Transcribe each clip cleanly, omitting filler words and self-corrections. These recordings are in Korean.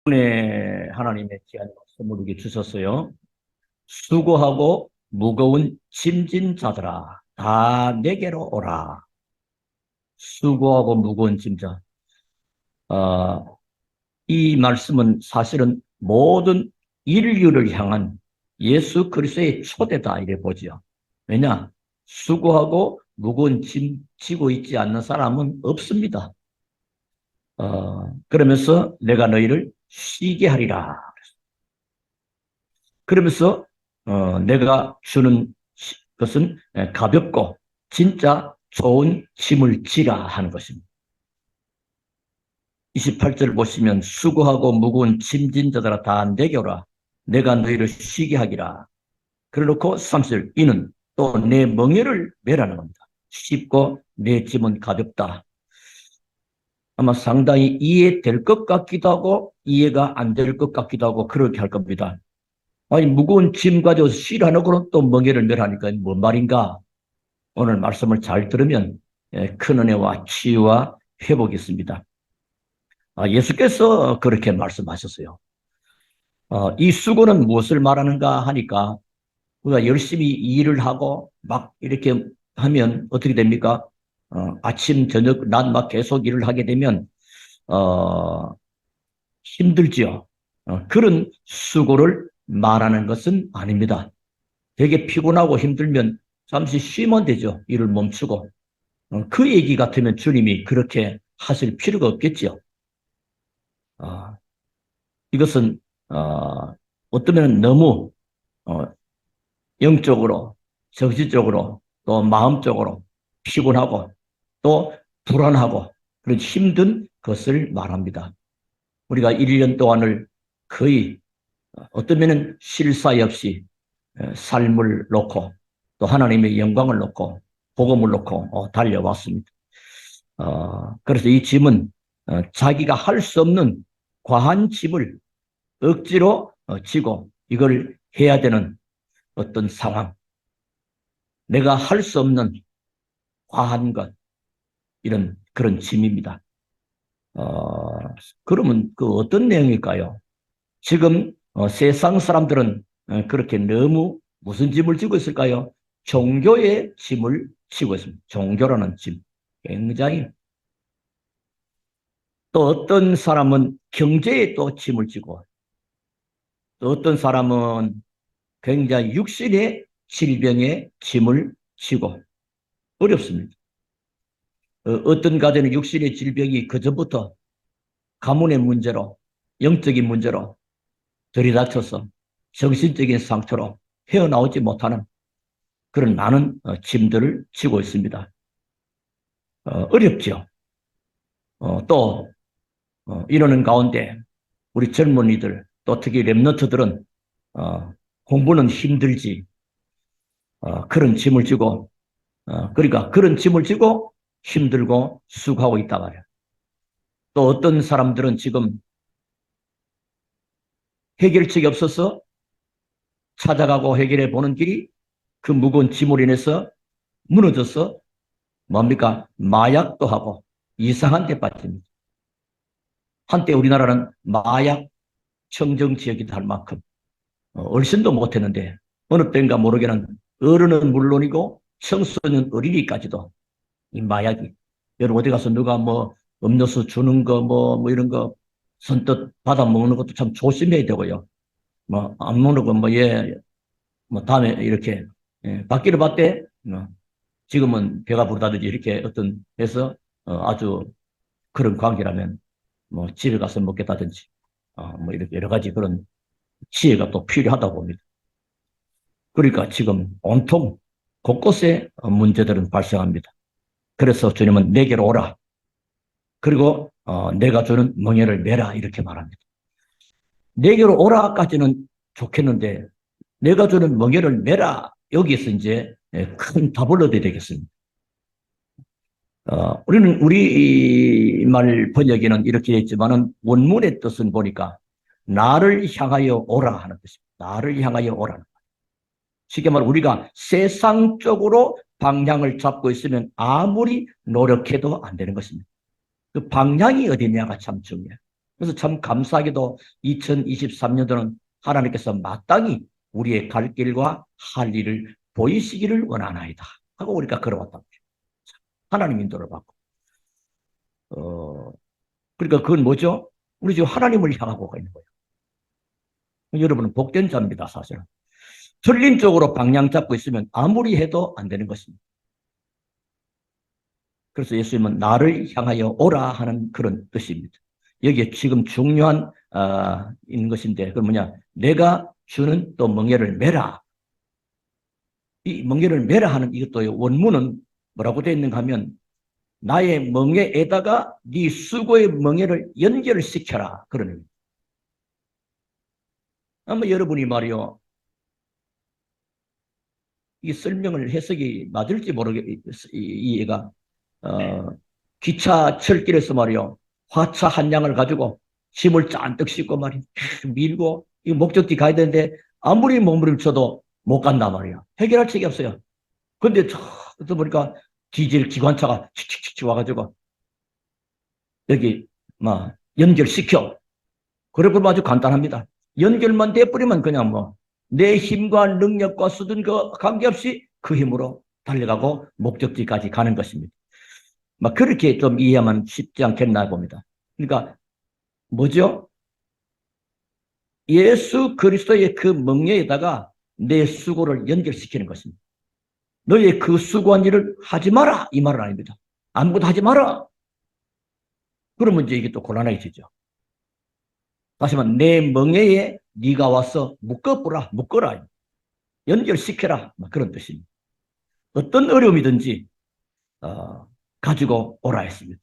네, 하나님의 귀한 선물 우리에게 주셨어요. 수고하고 무거운 짐진 자들아, 다 내게로 오라. 수고하고 무거운 짐자. 어, 이 말씀은 사실은 모든 인류를 향한 예수 그리스도의 초대다 이래 보죠. 왜냐? 수고하고 무거운 짐 지고 있지 않는 사람은 없습니다. 그러면서 내가 너희를 쉬게 하리라. 그러면서 내가 주는 것은 가볍고 진짜 좋은 짐을 지라 하는 것입니다. 28절 보시면 수고하고 무거운 짐진 자들아 다 내게 오라. 내가 너희를 쉬게 하기라. 그래놓고 30절 이는 또 내 멍에를 매라는 겁니다. 쉽고 내 짐은 가볍다. 아마 상당히 이해될 것 같기도 하고 이해가 안 될 것 같기도 하고 그렇게 할 겁니다. 아니 무거운 짐 가져서 쉬라놓고는 또 멍에를 매라니까 뭔 말인가? 오늘 말씀을 잘 들으면 큰 은혜와 치유와 회복이 있습니다. 예수께서 그렇게 말씀하셨어요. 이 수고는 무엇을 말하는가 하니까 우리가 열심히 일을 하고 막 이렇게 하면 어떻게 됩니까? 아침, 저녁, 낮 막 계속 일을 하게 되면 힘들지요. 그런 수고를 말하는 것은 아닙니다. 되게 피곤하고 힘들면 잠시 쉬면 되죠. 일을 멈추고. 그 얘기 같으면 주님이 그렇게 하실 필요가 없겠죠. 어, 이것은 어쩌면 너무 어, 영적으로, 정신적으로, 또 마음적으로 피곤하고 또 불안하고 그런 힘든 것을 말합니다. 우리가 1년 동안을 거의 어쩌면 쉴 사이 없이 삶을 놓고 또 하나님의 영광을 놓고 복음을 놓고 달려왔습니다. 그래서 이 짐은 자기가 할 수 없는 과한 짐을 억지로 지고 이걸 해야 되는 어떤 상황, 내가 할 수 없는 과한 것, 이런 그런 짐입니다. 그러면 그 어떤 내용일까요? 지금 세상 사람들은 그렇게 너무 무슨 짐을 지고 있을까요? 종교의 짐을 지고 있습니다. 종교라는 짐. 굉장히 또 어떤 사람은 경제에 또 짐을 지고 또 어떤 사람은 굉장히 육신의 질병에 짐을 지고 어렵습니다. 어떤 가정은 육신의 질병이 그전부터 가문의 문제로 영적인 문제로 들이닥쳐서 정신적인 상처로 헤어나오지 못하는 그런 많은 짐들을 지고 있습니다. 어렵죠. 또 이러는 가운데 우리 젊은이들 또 특히 랩너트들은 공부는 힘들지 그런 짐을 지고 그러니까 그런 짐을 지고 힘들고 수고하고 있단 말이야. 또 어떤 사람들은 지금 해결책이 없어서 찾아가고 해결해 보는 길이 그 무거운 짐으로 인해서 무너져서 뭡니까? 마약도 하고 이상한 데 빠집니다. 한때 우리나라는 마약 청정 지역이다 할 만큼 얼씬도 못했는데 어느 때인가 모르게는 어른은 물론이고 청소년 어린이까지도 이 마약이 여러분 어디 가서 누가 뭐 음료수 주는 거 뭐 이런 거 선뜻 받아 먹는 것도 참 조심해야 되고요. 뭐 안 먹는 거 뭐 예 뭐 다음에 이렇게 받기를 받되 지금은 배가 부르다든지 이렇게 어떤 해서 아주 그런 관계라면 뭐 집에 가서 먹겠다든지 뭐 이렇게 여러 가지 그런 지혜가 또 필요하다고 봅니다. 그러니까 지금 온통 곳곳에 문제들은 발생합니다. 그래서 주님은 내게로 오라. 그리고 내가 주는 멍에를 메라 이렇게 말합니다. 내게로 오라까지는 좋겠는데 내가 주는 멍에를 메라 여기서 이제 큰 답을 얻어야 되겠습니다. 우리는 우리말 번역에는 이렇게 되어 있지만은 원문의 뜻은 보니까 나를 향하여 오라 하는 뜻입니다. 나를 향하여 오라는 것. 쉽게 말해 우리가 세상 쪽으로 방향을 잡고 있으면 아무리 노력해도 안 되는 것입니다. 그 방향이 어디냐가 참 중요해요. 그래서 참 감사하게도 2023년도는 하나님께서 마땅히 우리의 갈 길과 할 일을 보이시기를 원하나이다 하고 우리가 걸어왔다. 하나님 인도를 받고. 그러니까 그건 뭐죠? 우리 지금 하나님을 향하고 있는 거예요. 여러분은 복된 자입니다, 사실은. 틀린 쪽으로 방향 잡고 있으면 아무리 해도 안 되는 것입니다. 그래서 예수님은 나를 향하여 오라 하는 그런 뜻입니다. 여기에 지금 중요한 있는 것인데 그건 뭐냐? 내가 주는 또 멍에를 메라. 이 멍에를 메라 하는 이것도 원문은 뭐라고 되어 있는가 하면 나의 멍에에다가 네 수고의 멍에를 연결시켜라. 그러는 거예요. 아마 여러분이 말이요. 이 설명을 해석이 맞을지 모르겠, 이 얘가, 기차 철길에서 말이요. 화차 한 양을 가지고 짐을 잔뜩 싣고 말이요. 밀고, 이 목적지 가야 되는데 아무리 몸부림을 쳐도 못 간단 말이야. 해결할 책이 없어요. 근데 저 보니까 디젤 기관차가 칙칙칙 와가지고 여기 막 연결시켜. 그래도 아주 간단합니다. 연결만 돼버리면 그냥 뭐 내 힘과 능력과 수든 그 관계없이 그 힘으로 달려가고 목적지까지 가는 것입니다. 막 그렇게 좀 이해하면 쉽지 않겠나 봅니다. 그러니까 뭐죠? 예수 그리스도의 그 멍에에다가 내 수고를 연결시키는 것입니다. 너의 그 수고한 일을 하지 마라 이 말은 아닙니다. 아무것도 하지 마라. 그러면 이제 이게 또 곤란해지죠. 다시 말하면 내 멍에에 네가 와서 묶어라. 연결시켜라. 그런 뜻입니다. 어떤 어려움이든지 가지고 오라 했습니다.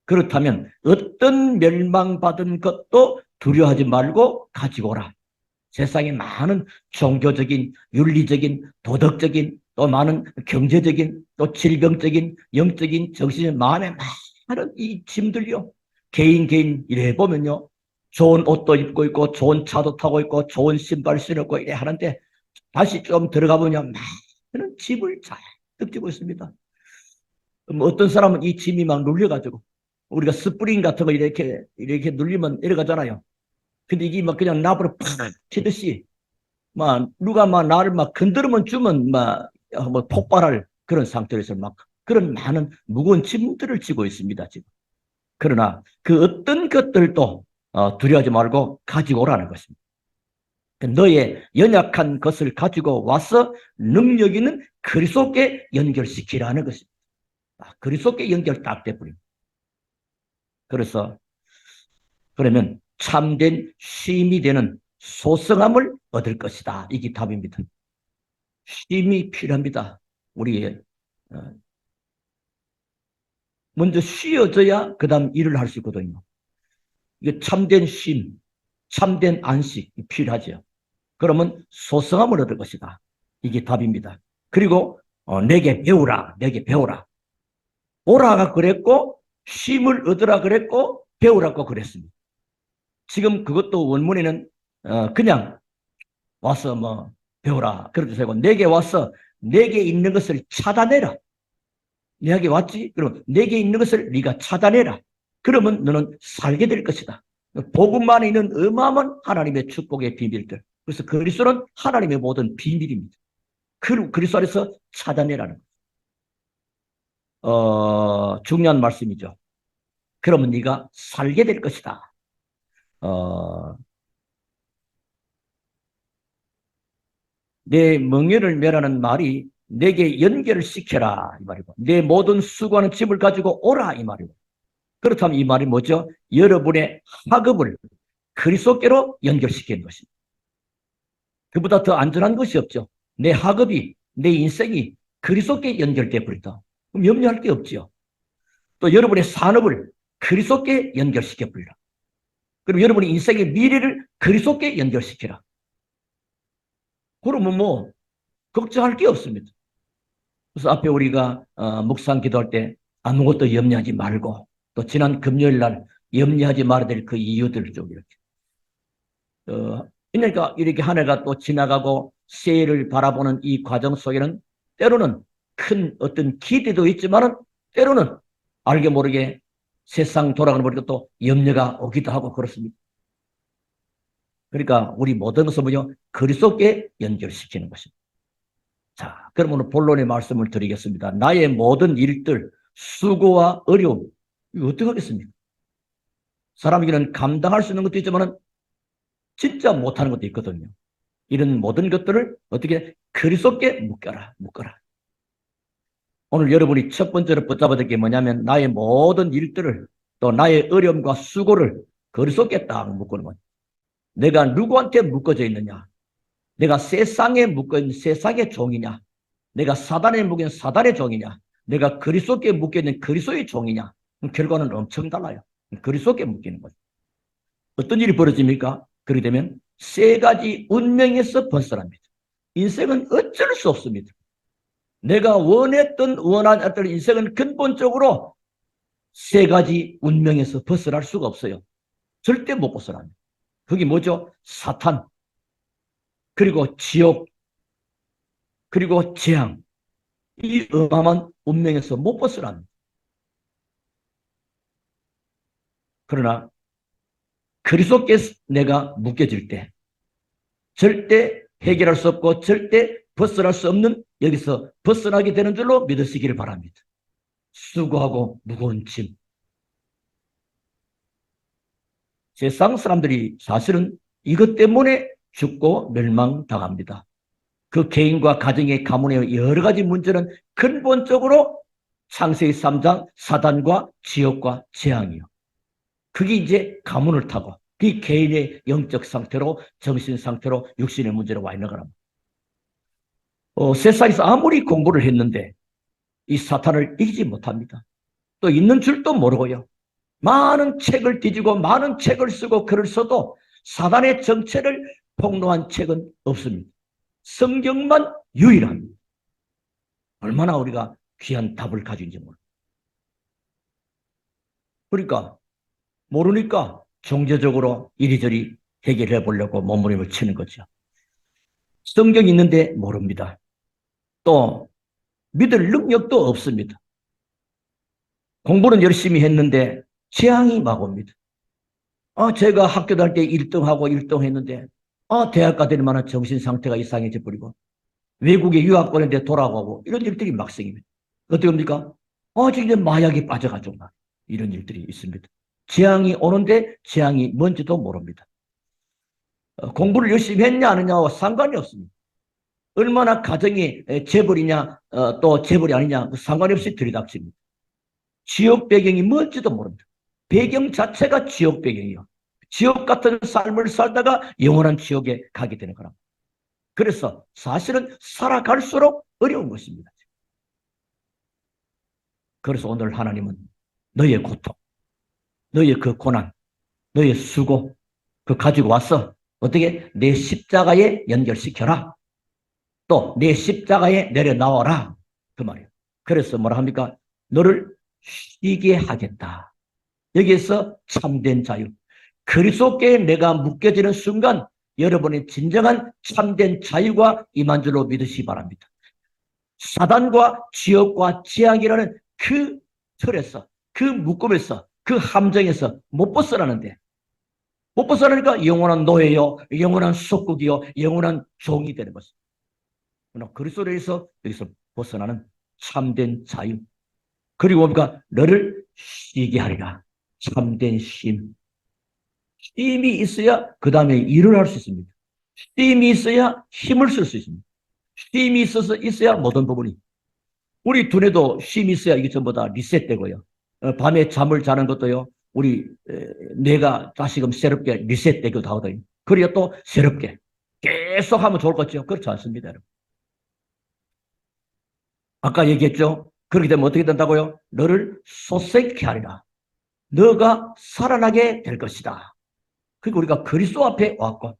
그렇다면 어떤 멸망받은 것도 두려워하지 말고 가지고 오라. 세상에 많은 종교적인, 윤리적인, 도덕적인, 또 많은 경제적인, 또 질병적인, 영적인, 정신적인 마음에 많은 이 짐들요. 개인 이래 보면요. 좋은 옷도 입고 있고 좋은 차도 타고 있고 좋은 신발 신었고 이래 하는데 다시 좀 들어가 보면 많은 짐을 잔뜩 지고 있습니다. 어떤 사람은 이 짐이 막 눌려가지고 우리가 스프링 같은 거 이렇게 눌리면 내려가잖아요. 근데 이게 막 그냥 나부로 팍 튀듯이 막 누가 막 나를 막 건드리면 주면 막 뭐 폭발할 그런 상태에서 막 그런 많은 무거운 짐들을 지고 있습니다, 지금. 그러나 그 어떤 것들도 두려워하지 말고 가지고 오라는 것입니다. 너의 연약한 것을 가지고 와서 능력 있는 그리스도께 연결시키라는 것입니다. 그리스도께 연결 딱 돼버립니다. 그래서 그러면 참된 쉼이 되는 소성함을 얻을 것이다. 이게 답입니다. 쉼이 필요합니다. 우리 먼저 쉬어져야 그 다음 일을 할 수 있거든요. 이게 참된 쉼, 참된 안식이 필요하죠. 그러면 소성함을 얻을 것이다. 이게 답입니다. 그리고 내게 배우라. 오라가 그랬고 쉼을 얻으라 그랬고 배우라고 그랬습니다. 지금 그것도 원문에는 그냥 와서 뭐 배우라 그렇게 되고 내게 와서 내게 있는 것을 찾아내라. 내게 왔지? 그럼 내게 있는 것을 네가 찾아내라. 그러면 너는 살게 될 것이다. 복음 안에 있는 어마어마한 하나님의 축복의 비밀들. 그래서 그리스도는 하나님의 모든 비밀입니다. 그리스도 안에서 찾아내라는 중요한 말씀이죠. 그러면 네가 살게 될 것이다. 내 멍에를 메라는 말이 내게 연결을 시켜라 이 말이고 내 모든 수고하는 짐을 가지고 오라 이 말이고 그렇다면 이 말이 뭐죠? 여러분의 학업을 그리스도께로 연결시키는 것입니다. 그보다 더 안전한 것이 없죠. 내 학업이 내 인생이 그리스도께 연결돼 버린다. 그럼 염려할 게 없죠. 또 여러분의 산업을 그리스도께 연결시켜 버리라. 그럼 여러분의 인생의 미래를 그리스도께 연결시키라. 그러면 뭐 걱정할 게 없습니다. 그래서 앞에 우리가 묵상 기도할 때 아무것도 염려하지 말고 또 지난 금요일 날 염려하지 말아야 될 그 이유들을 좀 이렇게 그러니까 이렇게 한 해가 또 지나가고 새해를 바라보는 이 과정 속에는 때로는 큰 어떤 기대도 있지만은 때로는 알게 모르게 세상 돌아가는 보니까 또 염려가 오기도 하고 그렇습니다. 그러니까 우리 모든 것을 뭐냐? 그리스도께 연결시키는 것입니다. 자, 그럼 오늘 본론의 말씀을 드리겠습니다. 나의 모든 일들, 수고와 어려움, 이거 어떻게 하겠습니까? 사람에게는 감당할 수 있는 것도 있지만 진짜 못하는 것도 있거든요. 이런 모든 것들을 어떻게 그리스도께 묶어라. 오늘 여러분이 첫 번째로 붙잡아야 될 게 뭐냐면 나의 모든 일들을 또 나의 어려움과 수고를 그리스도께 딱 묶어놓은 거예요. 내가 누구한테 묶어져 있느냐? 내가 세상에 묶어있는 세상의 종이냐? 내가 사단에 묶인 사단의 종이냐? 내가 그리스도께 묶여있는 그리스도의 종이냐? 결과는 엄청 달라요. 그리스도께 묶이는 거죠. 어떤 일이 벌어집니까? 그렇게 되면 세 가지 운명에서 벗어납니다. 인생은 어쩔 수 없습니다. 내가 원했던 원하지 않던 인생은 근본적으로 세 가지 운명에서 벗어날 수가 없어요. 절대 못 벗어납니다. 그게 뭐죠? 사탄, 그리고 지옥, 그리고 재앙. 이 어마어마한 운명에서 못 벗어납니다. 그러나 그리스도께 내가 묶여질 때 절대 해결할 수 없고 절대 벗어날 수 없는 여기서 벗어나게 되는 줄로 믿으시기를 바랍니다. 수고하고 무거운 짐. 세상 사람들이 사실은 이것 때문에 죽고 멸망당합니다. 그 개인과 가정의 가문의 여러 가지 문제는 근본적으로 창세기 3장 사단과 지옥과 재앙이요. 그게 이제 가문을 타고 그 개인의 영적 상태로 정신 상태로 육신의 문제로 와 있는 거랍니다. 세상에서 아무리 공부를 했는데 이 사탄을 이기지 못합니다. 또 있는 줄도 모르고요. 많은 책을 뒤지고 많은 책을 쓰고 글을 써도 사단의 정체를 폭로한 책은 없습니다. 성경만 유일합니다. 얼마나 우리가 귀한 답을 가진지 모릅니다. 그러니까 모르니까 종교적으로 이리저리 해결해 보려고 몸부림을 치는 거죠. 성경이 있는데 모릅니다. 또 믿을 능력도 없습니다. 공부는 열심히 했는데 재앙이 막 옵니다. 제가 학교 다닐 때 1등하고 1등 했는데 대학 가될 만한 정신 상태가 이상해져 버리고 외국에 유학 보내는데 돌아가고 이런 일들이 막 생깁니다. 어떻게 합니까? 지금 마약에 빠져가지고 이런 일들이 있습니다. 재앙이 오는데 재앙이 뭔지도 모릅니다. 공부를 열심히 했냐 안 했냐와 상관이 없습니다. 얼마나 가정이 재벌이냐 또 재벌이 아니냐 상관이 없이 들이닥칩니다. 지역 배경이 뭔지도 모릅니다. 배경 자체가 지역 배경이요. 지옥 같은 삶을 살다가 영원한 지옥에 가게 되는 거랍니다. 그래서 사실은 살아갈수록 어려운 것입니다. 그래서 오늘 하나님은 너의 고통, 너의 그 고난, 너의 수고 그 가지고 와서 어떻게 내 십자가에 연결시켜라. 또 내 십자가에 내려나와라. 그 말이에요. 그래서 뭐라 합니까? 너를 쉬게 하겠다. 여기에서 참된 자유. 그리스도께 내가 묶여지는 순간 여러분의 진정한 참된 자유가 임한 줄로 믿으시기 바랍니다. 사단과 지옥과 재앙이라는 그 틀에서 그 묶음에서 그 함정에서 못 벗어나는데 못 벗어나니까 영원한 노예요, 영원한 속국이요, 영원한 종이 되는 것입니다. 그러나 그리스도에서 여기서 벗어나는 참된 자유. 그리고 우리가 너를 쉬게 하리라. 참된 쉼. 쉼이 있어야 그 다음에 일을 할 수 있습니다. 쉼이 있어야 힘을 쓸 수 있습니다. 쉼이 있어야 모든 부분이. 우리 두뇌도 쉼이 있어야 이게 전부 다 리셋되고요. 밤에 잠을 자는 것도요. 우리 뇌가 다시금 새롭게 리셋되기도 하거든요. 그래야 또 새롭게 계속 하면 좋을 것 같죠? 그렇지 않습니다, 여러분. 아까 얘기했죠? 그렇게 되면 어떻게 된다고요? 너를 솟게 하리라. 너가 살아나게 될 것이다. 그리고 우리가 그리스도 앞에 왔고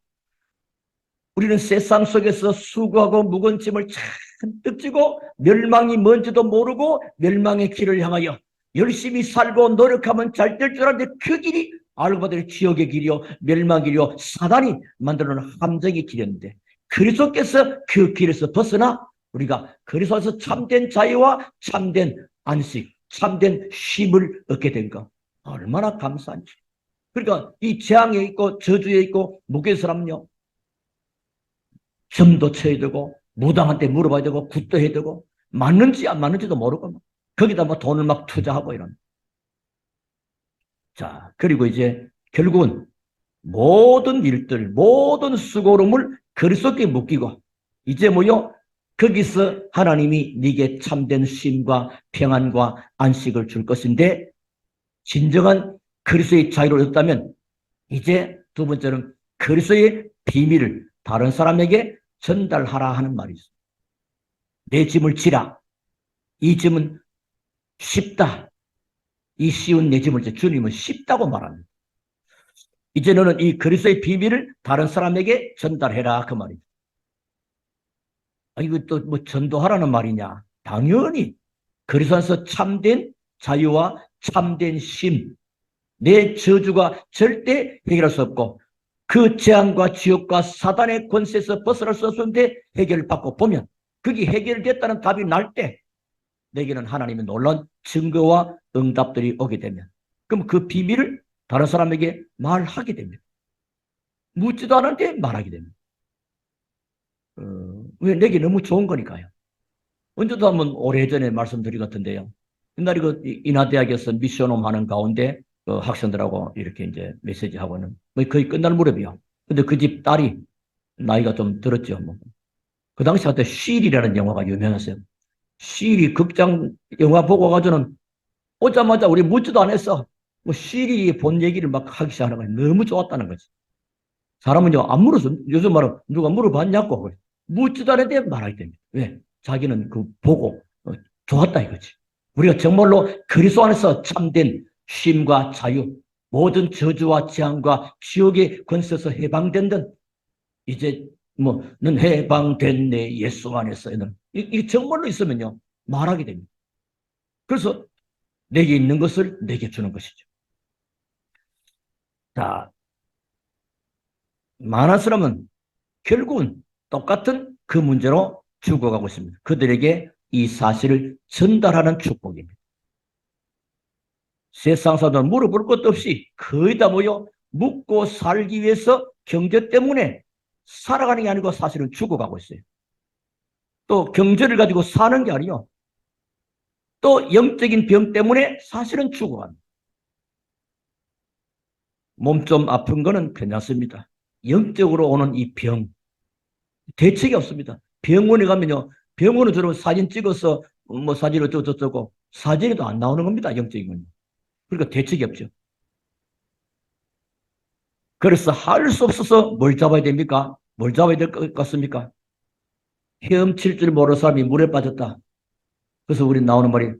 우리는 세상 속에서 수고하고 무거운 짐을 잔뜩 지고 멸망이 뭔지도 모르고 멸망의 길을 향하여 열심히 살고 노력하면 잘 될 줄 알았는데 그 길이 알고 보니 지옥의 길이요 멸망의 길이요 사단이 만들어놓은 함정의 길이었는데 그리스도께서 그 길에서 벗어나 우리가 그리스도에서 참된 자유와 참된 안식, 참된 쉼을 얻게 된 것. 얼마나 감사한지. 그러니까 이 재앙에 있고 저주에 있고 무게 사람요. 점도 쳐야 되고 무당한테 물어봐야 되고 굿도 해야 되고 맞는지 안 맞는지도 모르고 거기다 뭐 돈을 막 투자하고 이런. 자, 그리고 이제 결국은 모든 일들, 모든 수고로움을 그리스도께 묶이고 이제 뭐요? 거기서 하나님이 네게 참된 쉼과 평안과 안식을 줄 것인데 진정한 그리스도의 자유를 얻었다면 이제 두 번째는 그리스도의 비밀을 다른 사람에게 전달하라 하는 말이 있어요. 내 짐을 지라. 이 짐은 쉽다. 이 쉬운 내 짐을 주님은 쉽다고 말합니다. 이제 너는 이 그리스도의 비밀을 다른 사람에게 전달해라 그 말이죠. 이거 또 뭐 전도하라는 말이냐? 당연히 그리스도 안에서 참된 자유와 참된 쉼, 내 저주가 절대 해결할 수 없고 그 재앙과 지옥과 사단의 권세에서 벗어날 수 없는데 해결받고 보면 그게 해결됐다는 답이 날 때 내게는 하나님의 놀라운 증거와 응답들이 오게 되면 그럼 그 비밀을 다른 사람에게 말하게 됩니다. 묻지도 않았는데 말하게 됩니다. 왜 내게 너무 좋은 거니까요. 언제도 한번 오래전에 말씀드린 것 같은데요. 옛날에 그 인하대학에서 미션홈 하는 가운데 그 학생들하고 이렇게 이제 메시지 하고는 거의 끝날 무렵이요. 근데 그 집 딸이 나이가 좀 들었죠. 뭐. 그 당시 한때 씰이라는 영화가 유명했어요. 씰이 극장 영화 보고 가지고는 오자마자 우리 묻지도 않았어. 뭐 씰이 본 얘기를 막 하기 시작하는 거예요. 너무 좋았다는 거지. 사람은요, 안 물어서, 요즘 말은 누가 물어봤냐고. 묻지도 않았는데 말하게 됩니다. 왜? 자기는 그 보고 좋았다 이거지. 우리가 정말로 그리스도 안에서 참된 쉼과 자유, 모든 저주와 재앙과 지옥의 권세에서 해방된든 이제 뭐는 해방됐네 예수 안에서는 이 정말로 있으면요 말하게 됩니다. 그래서 내게 있는 것을 내게 주는 것이죠. 자, 많은 사람은 결국은 똑같은 그 문제로 죽어가고 있습니다. 그들에게 이 사실을 전달하는 축복입니다. 세상 사람들은 물어볼 것도 없이 거의 다 모여 묵고 살기 위해서 경제 때문에 살아가는 게 아니고 사실은 죽어가고 있어요. 또 경제를 가지고 사는 게 아니요. 또 영적인 병 때문에 사실은 죽어갑니다. 몸 좀 아픈 거는 괜찮습니다. 영적으로 오는 이 병, 대책이 없습니다. 병원에 가면요. 병원은 저런 사진 찍어서 뭐 사진 어쩌고 사진에도 안 나오는 겁니다. 영적인 건. 그러니까 대책이 없죠. 그래서 할 수 없어서 뭘 잡아야 됩니까? 뭘 잡아야 될 것 같습니까? 헤엄칠 줄 모르는 사람이 물에 빠졌다. 그래서 우리 나오는 말이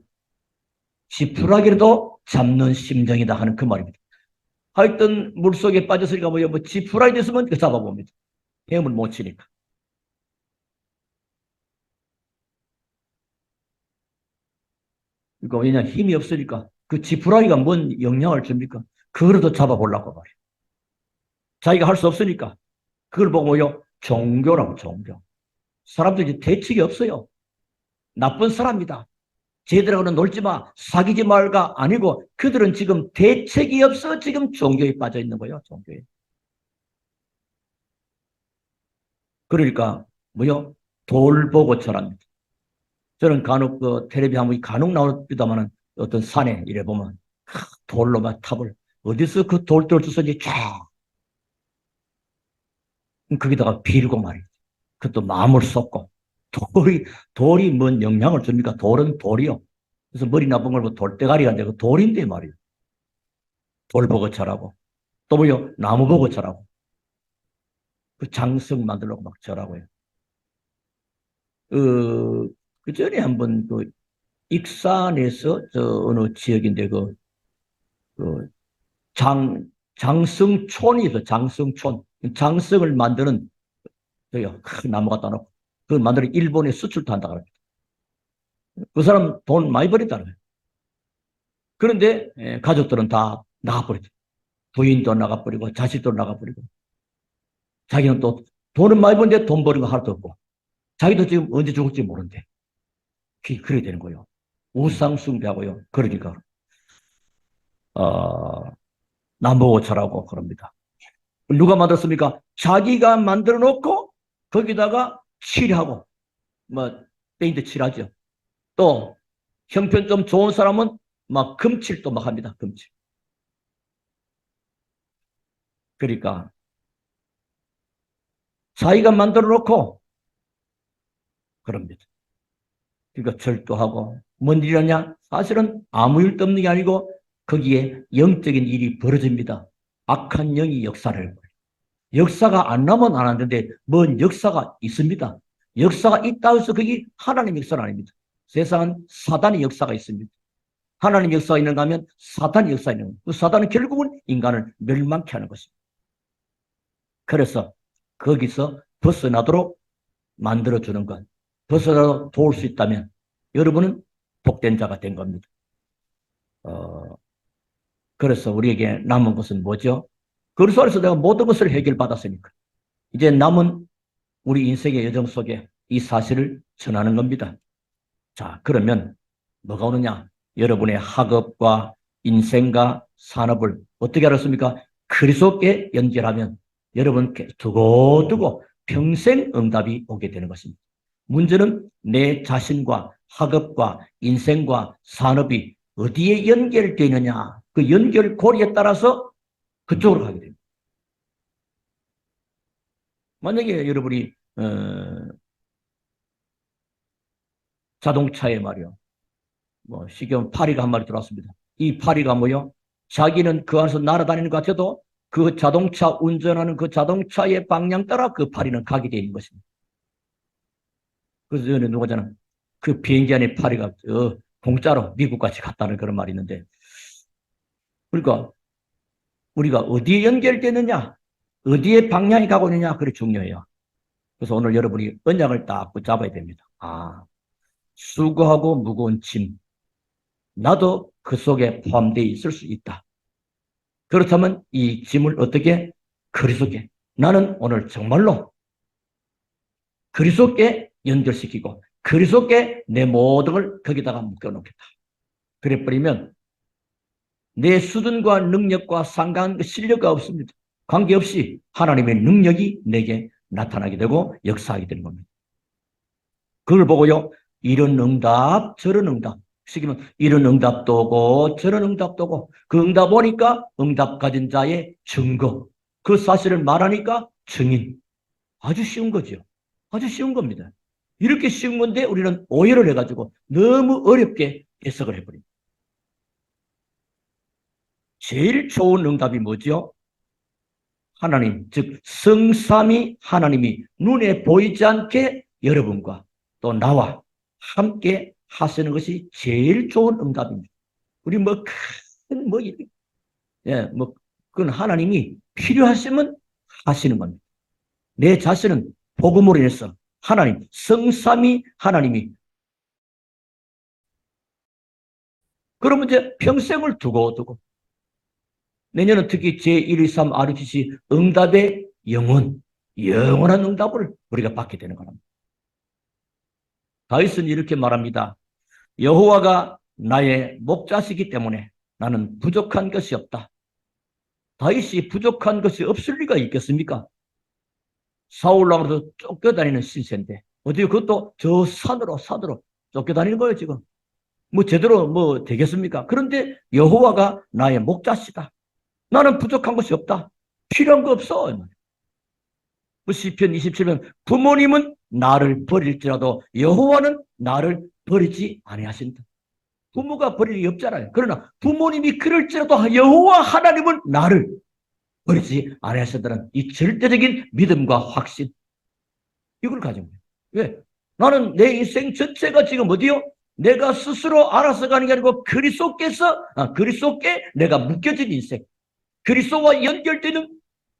지푸라기라도 잡는 심정이다 하는 그 말입니다. 하여튼 물속에 빠졌으니까 뭐 지푸라기 됐으면 그 잡아봅니다. 헤엄을 못 치니까. 그러니까 왜냐 힘이 없으니까 그 지푸라기가 뭔 영향을 줍니까? 그거라도 잡아보려고 말이에요. 자기가 할 수 없으니까 그걸 보고 뭐요? 종교라고 종교. 사람들이 대책이 없어요. 나쁜 사람이다. 쟤들하고는 놀지 마, 사귀지 말가 아니고 그들은 지금 대책이 없어 지금 종교에 빠져 있는 거예요. 종교에. 그러니까 뭐요? 돌보고처럼 저는 간혹 그 텔레비 한번 간혹 나오기도하면 어떤 산에 이래 보면 돌로 막 탑을 어디서 그 돌들 주선지 쫙 거기다가 빌고 말이지. 그것도 마음을 쏟고 돌이 뭔 영향을 줍니까? 돌은 돌이요. 그래서 머리 나쁜 걸 돌대가리가 아니고 돌인데 말이에요. 돌 보고 절하고 또 뭐요? 나무 보고 절하고 그 장성 만들려고 막 절하고요. 그 전에 한번 그 익산에서 저 어느 지역인데 그 장성촌이 있어. 장성촌. 장성을 만드는 저요 큰 나무 갖다 놓고 그걸 만들어 일본에 수출도 한다 그럽니다. 그 사람 돈 많이 버렸다는 거예요. 그런데 가족들은 다 나가버리죠. 부인도 나가버리고 자식도 나가버리고 자기는 또 돈은 많이 버는데 돈 버는 거 하나도 없고 자기도 지금 언제 죽을지 모르는데 그래 되는 거예요. 우상 숭배하고요. 그러니까 나무오차라고 그럽니다. 누가 만들었습니까? 자기가 만들어 놓고 거기다가 칠하고 뭐 페인트 칠하죠. 또 형편 좀 좋은 사람은 막 금칠도 막 합니다. 금칠. 그러니까 자기가 만들어 놓고 그럽니다. 그러니까 절도하고 뭔 일이냐? 사실은 아무 일도 없는 게 아니고 거기에 영적인 일이 벌어집니다. 악한 영이 역사를 해요. 역사가 안 나면 안 하는데 뭔 역사가 있습니다. 역사가 있다고 해서 그게 하나님의 역사는 아닙니다. 세상은 사단의 역사가 있습니다. 하나님의 역사가 있는가 하면 사단의 역사가 있는 거예요. 그 사단은 결국은 인간을 멸망케 하는 것입니다. 그래서 거기서 벗어나도록 만들어주는 것. 벗어나 도울 수 있다면 여러분은 복된 자가 된 겁니다. 그래서 우리에게 남은 것은 뭐죠? 그리스도 안에서 내가 모든 것을 해결받았으니까 이제 남은 우리 인생의 여정 속에 이 사실을 전하는 겁니다. 자, 그러면 뭐가 오느냐? 여러분의 학업과 인생과 산업을 어떻게 알았습니까? 그리스도께 연결하면 여러분께 두고두고 평생 응답이 오게 되는 것입니다. 문제는 내 자신과 학업과 인생과 산업이 어디에 연결되어 있느냐. 그 연결고리에 따라서 그쪽으로 가게 됩니다. 만약에 여러분이 자동차에 말이요. 뭐 시경 파리가 한 마리 들어왔습니다. 이 파리가 뭐요? 자기는 그 안에서 날아다니는 것 같아도 그 자동차 운전하는 그 자동차의 방향 따라 그 파리는 가게 되어 있는 것입니다. 그래서 전에 누가잖아. 그 비행기 안에 파리가 공짜로 미국까지 갔다는 그런 말이 있는데 그러니까 우리가 어디에 연결되느냐 어디에 방향이 가고 있느냐 그게 중요해요. 그래서 오늘 여러분이 언약을 딱 붙잡아야 됩니다. 수고하고 무거운 짐 나도 그 속에 포함되어 있을 수 있다. 그렇다면 이 짐을 어떻게 그리스도께 나는 오늘 정말로 그리스도께 연결시키고 그리스도께 내 모든 걸 거기다가 묶어놓겠다. 그래버리면 내 수준과 능력과 상관 실력가 없습니다. 관계없이 하나님의 능력이 내게 나타나게 되고 역사하게 되는 겁니다. 그걸 보고요. 이런 응답 저런 응답 시키면 이런 응답도 오고 저런 응답도 오고 그 응답 오니까 응답 가진 자의 증거 그 사실을 말하니까 증인 아주 쉬운 거죠. 아주 쉬운 겁니다. 이렇게 쉬운 건데 우리는 오해를 해가지고 너무 어렵게 해석을 해버립니다. 제일 좋은 응답이 뭐죠? 하나님, 즉 성삼위 하나님이 눈에 보이지 않게 여러분과 또 나와 함께 하시는 것이 제일 좋은 응답입니다. 우리 그건 하나님이 필요하시면 하시는 겁니다. 내 자신은 복음으로 인해서 하나님, 성삼위 하나님이 그러면 이제 평생을 두고 내년은 특히 제1, 2, 3 RUTC 응답의 영원한 응답을 우리가 받게 되는 겁니다. 다윗은 이렇게 말합니다. 여호와가 나의 목자시기 때문에 나는 부족한 것이 없다. 다윗이 부족한 것이 없을 리가 있겠습니까? 사울왕으로 쫓겨다니는 신세인데 어디 그것도 저 산으로 쫓겨다니는 거예요 지금. 뭐 제대로 뭐 되겠습니까? 그런데 여호와가 나의 목자시다. 나는 부족한 것이 없다. 필요한 거 없어. 시편 27편 부모님은 나를 버릴지라도 여호와는 나를 버리지 아니하신다. 부모가 버릴 일이 없잖아요. 그러나 부모님이 그럴지라도 여호와 하나님은 나를 버리지 아니하신다는 이 절대적인 믿음과 확신 이걸 가진 거예요. 왜? 나는 내 인생 전체가 지금 어디요? 내가 스스로 알아서 가는 게 아니고 그리스도께 내가 묶여진 인생 그리스도와 연결되는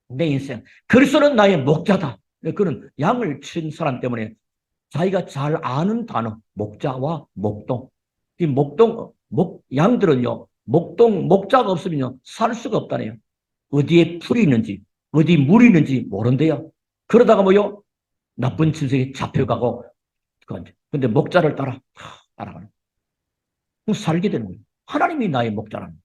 내 인생. 그리스도는 나의 목자다. 그는 양을 친 사람 때문에 자기가 잘 아는 단어, 목자와 목동. 이 양들은요, 목자가 없으면요, 살 수가 없다네요. 어디에 풀이 있는지, 어디 물이 있는지 모른대요. 그러다가 뭐요? 나쁜 짐승에 잡혀가고, 근데 목자를 따라가는. 살게 되는 거예요. 하나님이 나의 목자라는 거예요.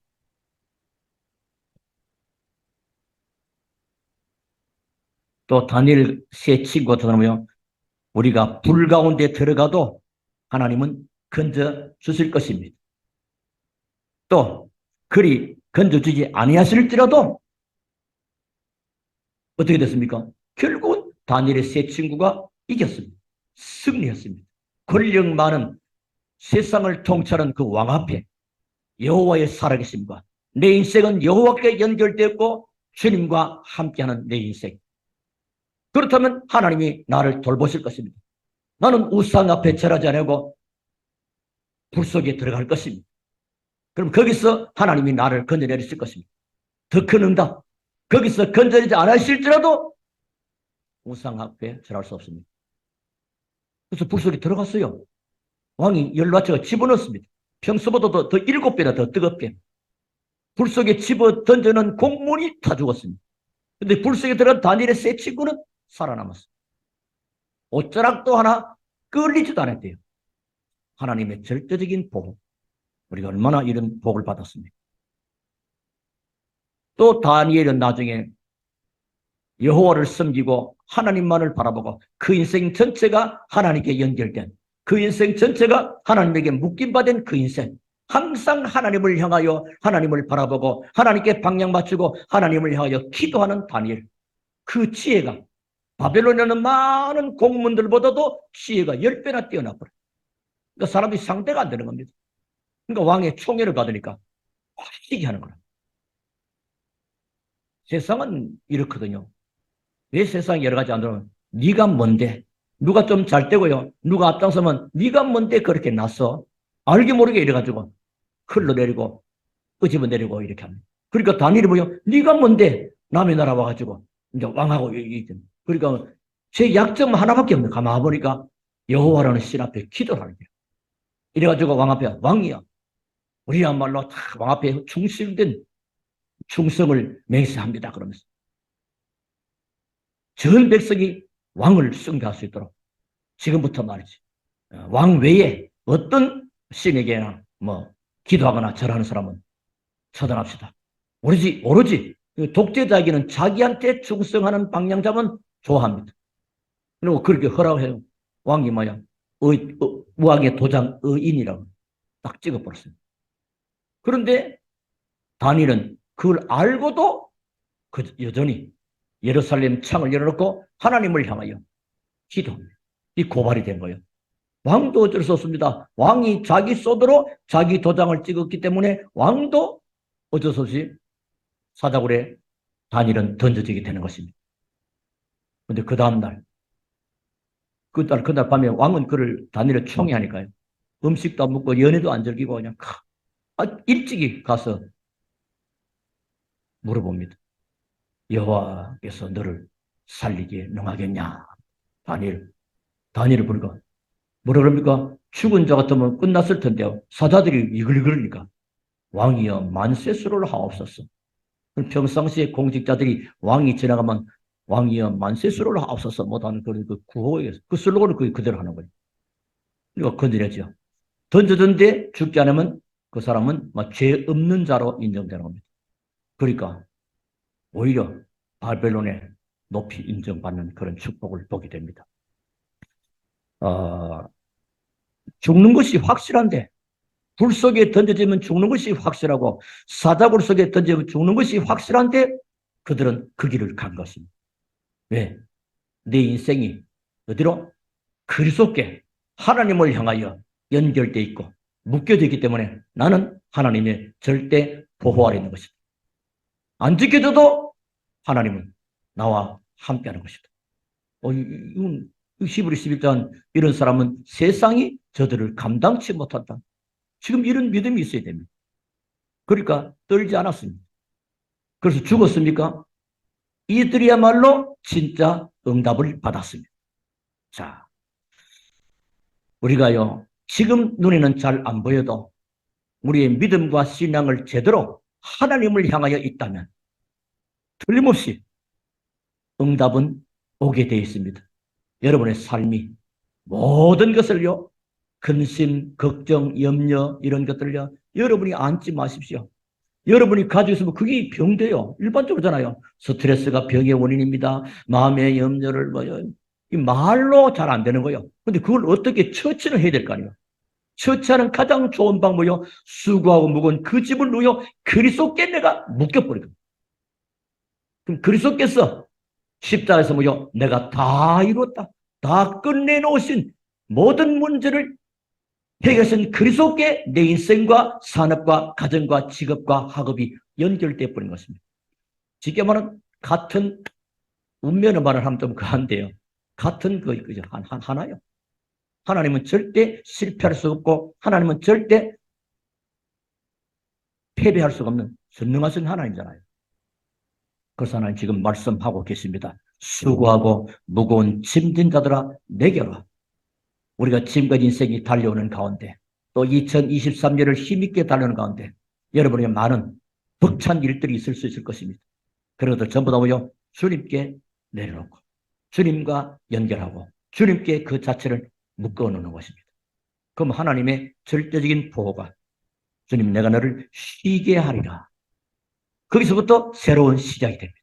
또 다니엘 세 친구가 들어오면 우리가 불 가운데 들어가도 하나님은 건져 주실 것입니다. 또 그리 건져 주지 아니하실지라도 어떻게 됐습니까? 결국은 다니엘의 세 친구가 이겼습니다. 승리했습니다. 권력 많은 세상을 통치하는 그 왕 앞에 여호와의 살아계심과 내 인생은 여호와께 연결되었고 주님과 함께하는 내 인생. 그렇다면 하나님이 나를 돌보실 것입니다. 나는 우상 앞에 절하지 않고 불 속에 들어갈 것입니다. 그럼 거기서 하나님이 나를 건져내실 것입니다. 더 큰 응답. 거기서 건져내지 않으실지라도 우상 앞에 절할 수 없습니다. 그래서 불 속에 들어갔어요. 왕이 연락처가 집어넣었습니다. 평소보다 더 7배나 더 뜨겁게. 불 속에 집어 던져는 공문이 다 죽었습니다. 근데 불 속에 들어간 다니엘의 세 친구는 살아남았어요. 옷자락도 하나 끌리지도 않았대요. 하나님의 절대적인 보호. 우리가 얼마나 이런 복을 받았습니까? 또 다니엘은 나중에 여호와를 섬기고 하나님만을 바라보고 그 인생 전체가 하나님께 연결된 그 인생 전체가 하나님에게 묶임받은 그 인생. 항상 하나님을 향하여 하나님을 바라보고 하나님께 방향 맞추고 하나님을 향하여 기도하는 다니엘. 그 지혜가 바벨론에는 많은 공문들보다도 지혜가 10배나 뛰어나버려. 그러니까 사람들이 상대가 안 되는 겁니다. 그러니까 왕의 총애를 받으니까 확시게 하는 거야. 세상은 이렇거든요. 왜 세상이 여러 가지 안 들어오면 네가 뭔데? 누가 좀 잘 되고요. 누가 앞장서면 네가 뭔데 그렇게 났어? 알게 모르게 이래가지고 흘러내리고 끄집어내리고 이렇게 합니다. 그러니까 다니엘이 뭐요? 네가 뭔데? 남의 나라 와가지고 이제 왕하고 그러니까 제 약점 하나밖에 없네. 가만 보니까 여호와라는 신 앞에 기도를 하는 거예요. 이래가지고 왕 앞에 왕이야. 우리야말로 다 왕 앞에 충실된 충성을 맹세합니다. 그러면서 전 백성이 왕을 숭배할 수 있도록 지금부터 말이지. 왕 외에 어떤 신에게나 뭐 기도하거나 절하는 사람은 처단합시다. 오로지 독재자에게는 자기한테 충성하는 방향 잡은 좋아합니다. 그리고 그렇게 허락해요. 왕이 뭐야? 왕의 도장 의인이라고 딱 찍어버렸습니다. 그런데 다니엘은 그걸 알고도 여전히 예루살렘 창을 열어놓고 하나님을 향하여 기도합니다. 이 고발이 된 거예요. 왕도 어쩔 수 없습니다. 왕이 자기 손으로 자기 도장을 찍었기 때문에 왕도 어쩔 수 없이 사자굴에 다니엘은 던져지게 되는 것입니다. 그런데 그 다음날 그날 밤에 왕은 그를 다니엘을 총애하니까요. 음식도 안 먹고 연애도 안 즐기고 그냥 일찍이 가서 물어봅니다. 여호와께서 너를 살리기에 능하겠냐? 다니엘을 보니까 뭐라 그럽니까? 죽은 자 같으면 끝났을 텐데요. 사자들이 이글이글으니까 왕이여 만세수를 하옵소서. 평상시에 공직자들이 왕이 지나가면 왕이여 만세수를 하옵소서 못하는 그 구호에 그 슬로건을 그대로 하는 거예요. 그러니까 건드려죠. 던져졌는데 죽지 않으면 그 사람은 죄 없는 자로 인정되는 겁니다. 그러니까 오히려 바벨론에 높이 인정받는 그런 축복을 보게 됩니다. 죽는 것이 확실한데 불 속에 던져지면 죽는 것이 확실하고 사자굴 속에 던지면 죽는 것이 확실한데 그들은 그 길을 간 것입니다. 왜? 내 인생이 어디로? 그리스도께 하나님을 향하여 연결되어 있고 묶여져 있기 때문에 나는 하나님의 절대 보호 아래 있는 것이다. 안 지켜져도 하나님은 나와 함께하는 것이다. 이건 히브리 11장 이런 사람은 세상이 저들을 감당치 못한다. 지금 이런 믿음이 있어야 됩니다. 그러니까 떨지 않았습니다. 그래서 죽었습니까? 이들이야말로 진짜 응답을 받았습니다. 자, 우리가요, 지금 눈에는 잘 안 보여도 우리의 믿음과 신앙을 제대로 하나님을 향하여 있다면 틀림없이 응답은 오게 되어 있습니다. 여러분의 삶이 모든 것을요, 근심, 걱정, 염려 이런 것들요, 여러분이 안지 마십시오. 여러분이 가지고 있으면 그게 병돼요. 일반적으로잖아요. 스트레스가 병의 원인입니다. 마음의 염려를 이 말로 잘 안 되는 거예요. 근데 그걸 어떻게 처치를 해야 될 거 아니에요. 처치하는 가장 좋은 방법이요. 수고하고 무거운 그 짐을 누여 그리스도께 내가 묶여버리고. 그럼 그리스도께서 십자가에서 뭐요? 내가 다 이뤘다. 다 끝내놓으신 모든 문제를 해결하신 그리스도께 내 인생과 산업과 가정과 직업과 학업이 연결돼 버린 것입니다. 쉽게 말하면 같은 운명의 말을 하면 좀 그한데요. 같은 그죠. 하나요. 하나님은 절대 실패할 수 없고 하나님은 절대 패배할 수가 없는 전능하신 하나님이잖아요. 그래서 하나님 지금 말씀하고 계십니다. 수고하고 무거운 짐진 자들아 내게로 와. 우리가 지금까지 인생이 달려오는 가운데 또 2023년을 힘있게 달려오는 가운데 여러분에게 많은 벅찬 일들이 있을 수 있을 것입니다. 그런 것들 전부 다 뭐요? 주님께 내려놓고 주님과 연결하고 주님께 그 자체를 묶어놓는 것입니다. 그럼 하나님의 절대적인 보호가 주님 내가 너를 쉬게 하리라. 거기서부터 새로운 시작이 됩니다.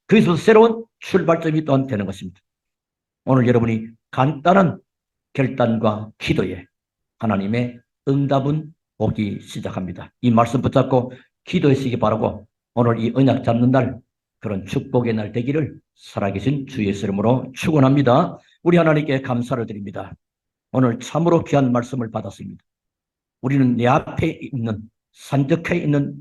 거기서부터 새로운 출발점이 또한 되는 것입니다. 오늘 여러분이 간단한 결단과 기도에 하나님의 응답은 오기 시작합니다. 이 말씀 붙잡고 기도하시기 바라고 오늘 이 언약 잡는 날 그런 축복의 날 되기를 살아계신 주 예수 이름으로 축원합니다. 우리 하나님께 감사를 드립니다. 오늘 참으로 귀한 말씀을 받았습니다. 우리는 내 앞에 있는 산적해 있는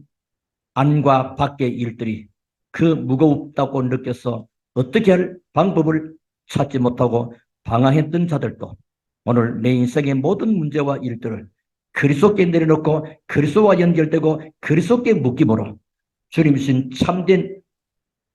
안과 밖의 일들이 그 무겁다고 느껴서 어떻게 할 방법을 찾지 못하고 방황했던 자들도 오늘 내 인생의 모든 문제와 일들을 그리스도께 내려놓고 그리스도와 연결되고 그리스도께 묶임으로 주님이신 참된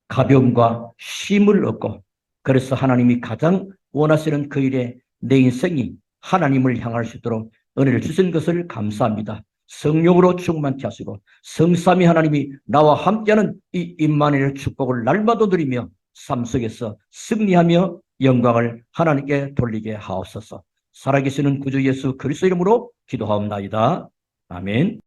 가벼움과 쉼을 얻고 그래서 하나님이 가장 원하시는 그 일에 내 인생이 하나님을 향할 수 있도록 은혜를 주신 것을 감사합니다. 성령으로 충만케 하시고 성삼위 하나님이 나와 함께하는 이 임마누엘 축복을 날마다 누리며 삶 속에서 승리하며 영광을 하나님께 돌리게 하옵소서. 살아계시는 구주 예수 그리스도 이름으로 기도하옵나이다. 아멘.